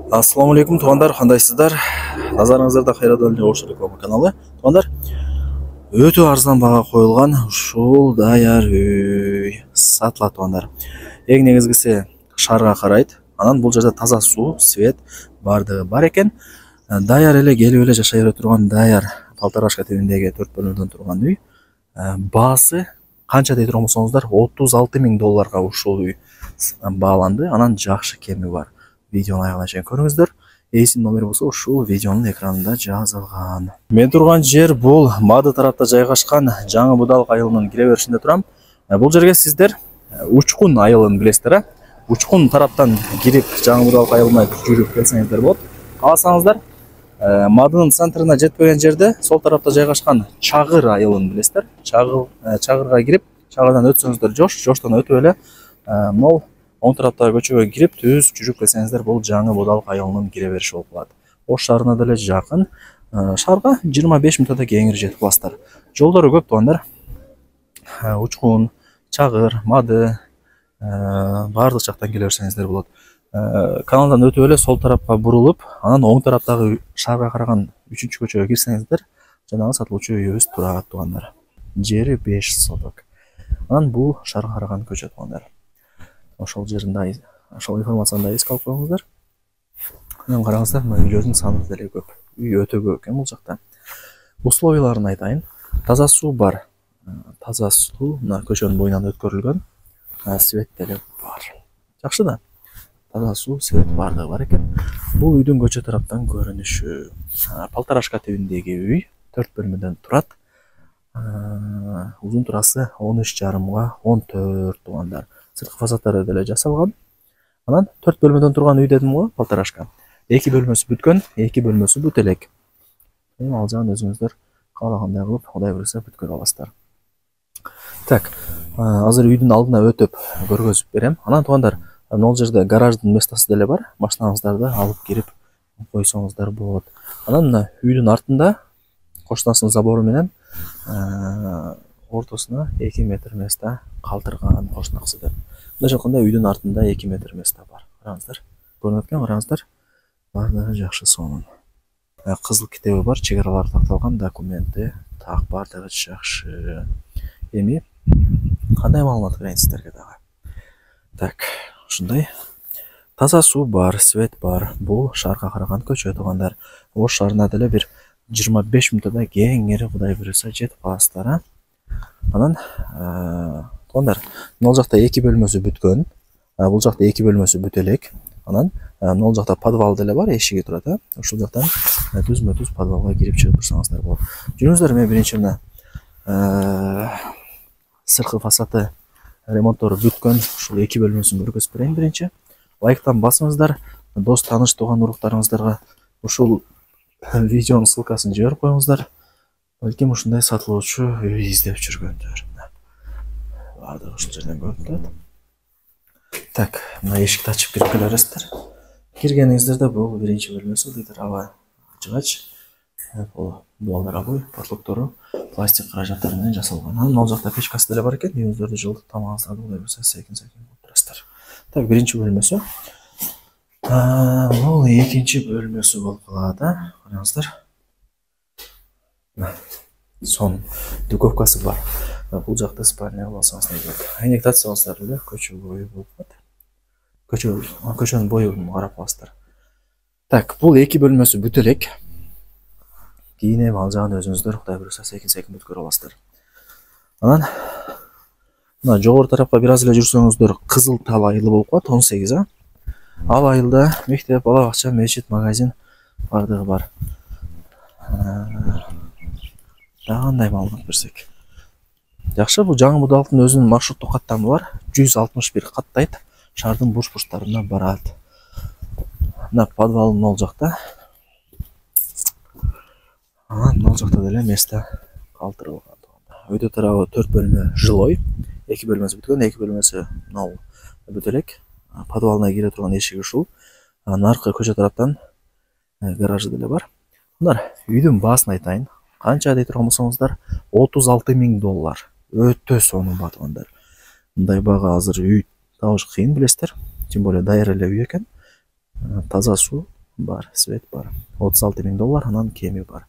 Ассаламу алейкум, туғандар, қандайсыздар? Назарыңыздарда Қайрат Ош реклама каналы. Туғандар, өте арзан баға қойылған ушул даяр үй сатылат туғандар. Ең негізгісі шарға қарайды. Анан бұл жерде таза су, свет бардығы бар екен. Даяр эле келип эле жашай бере турган даяр Полторашка тебиндеги 4 бөлмөдөн турган үй. Баасы канча дей турган болсоңуздар, $36.000 ушул үй бааланды. Анан жакшы кеми бар. Видеоны аяғына чейин көріңіздер. Эйсин номер болса ушул видеонун экранында жазылган. Мен турган жер бул Мады тарапта жайгашкан Жаңы Будалык айылынын кире беришинде турам. Бул жерге сиздер Учкун айылын билесиздер, Учкун тараптан кирип Жаңы Будалык айылына жүрүп келсеңиздер болот. Кааласаңыздар, Мадынын центрына жетпеген жерде сол тарапта жайгашкан Чагыр айылын билесиздер. Чагырга кирип, Чагырдан өтсөңүздөр Жоштон өтүп эле мол оң тараптагы көчөгө кирип, түз жүрүп келсеңиздер, бул Жаңы Будалык айылынын кире бериши болуп калат. Ош шаарына деле жакын. Шаарга 25 мүнөттө кеңири жетип аласыздар. Жолдору көп тугандар. Учкун, Чагыр, Мады баардык жактан келе берсеңиздер болот. Каналдан өтүп эле сол тарапка бурулуп, анан оң тараптагы шаарга караган 3-чү көчөгө кирсеңиздер, жанагы сатылуучу үйүбүз турат тугандар. Жери 5 соток. Анан бул шаарга караган көчө тугандар. Ошол жеринде ошол информацияны да эске алып коюңуздар. Анан караңыздар, үйлөрдүн саны деле көп. Үй өтө көп экен бул жакта. Условияларын айтайын. Таза суу бар. Таза суу мына көчөнүн боюнан өткөрүлгөн. Свет деле бар. Жакшы да. Таза суу, свет бардыгы бар экен. Бул үйдүн көчө тараптан көрүнүшү. Полторашка тебиндеги үй 4 бөлмөдөн турат. Узун турасы 13,5 14 тугандар. Сырткы фасадтары деле жасалган. Анан 4 бөлмөдөн турган үй дедим го, Полторашка. 2 бөлмөсү бүткөн, 2 бөлмөсү бүт элек. Ал жагын өзүңүздөр каалагандай кылып, Кудай буйруса бүткөрүп аласыздар. Так, азыр үйдүн алдына өтүп көргөзүп берем. Анан тугандар, ал жерде гараждын местосы деле бар. Машиналарыңыздарды алып кирип койсоңуздар болот. Анан мына үйдүн артында коштасынын забору менен ортосуна 2 метр места калтырган кошнаксы деп. Мындай жакында үйдүн артында 2 метр места бар. Караңыздар. Көрүнөт экен, караңыздар. Бардыгы жакшы сонун. Кызыл китеби бар, чек аралары такталган, документи так бардыгы жакшы. Эми кандай маалымат берейин сиздерге дагы? Так, ушундай. Таза суу бар, свет бар. Бул шаарга караган көчө тугандар. Ош шаарына деле бир 25 мүнөттө кеңири Кудай буйруса жетип каласыздар. Анан тугандар, мына жакта 2 бөлмөсү бүткөн. Бул жакта 2 бөлмөсү бүт элек. Анан мына жакта подвал деле бар, эшиги турат. Ошол жактан түзмө-түз подвалга кирип чыгып турсаңыздар болот. Жүрүңүздөр, мен биринчи мына сырткы фасады ремонттору бүткөн ушул 2 бөлмөсүн көргөзүп берейин биринчи. Лайктан басыңыздар, дос тааныш тууган уруктарыңыздарга ушул видеонун ссылкасын жиберип коюңуздар. Балким ушундай сатылуучу үй издеп жүргөндөр. Бардыгы ушул жерден көрүнүп турат. Так, мына эшикти ачып кирип келе бересиздер. Киргениңиздерде бул биринчи бөлмөсү, дедир аба жыгач. Бул дуалдар обой, потлоктору пластик каражаттар менен жасалган. Анан ал жакта печкасы деле бар экен. Үйүңүздөрдү жылытып тамагыңыздарды Кудай буйруса секин-секин болуп турасыздар. Так, биринчи бөлмөсү. Бул экинчи бөлмөсү болуп калат, караңыздар. Сонун духовкасы бар. Бул жакта спальня болсоңуз дейт. Инектацияласыздар эле, көчө бою болуп калат. Көчөнүн боюн карап аласыздар. Так, бул 2 бөлмөсү бүт элек. Кийине ал жагын өзүңүздөр Кудай буйруса секин-секин бүткөрүп аласыздар. Анан мына жогору тарапка бир аз эле жүрсөңүздөр Кызыл Тал айылы болуп калат, 18. Ал айылда мектеп, бала бакча, мечит, магазин бардыгы бар. Кандай маалымат берсек? Жакшы, бул Жаңы Будалыктын өзүнүн маршруттук каттамы бар. 161 каттайт. Шаардын бурч-бурчтарына барат. Мына подвал мол жакта. Мол жакта деле место калтырылган. Өйдө тарабы 4 бөлмө жилой, 2 бөлмөсү бүткөн, 2 бөлмөсү мына бүт элек. Подвалына кире турган эшиги ушул. Наркы көчө тараптан гаражы деле бар. Мына үйдүн баасын айтайын. Канча дей турган болсоңуздар, $36.000. Өтө сонун батгандар. Мындай бага азыр үй табыш кыйын билесиздер. Тем более даяр эле үй экен. Таза суу, бар, свет бар. $36.000, анан кеми бар.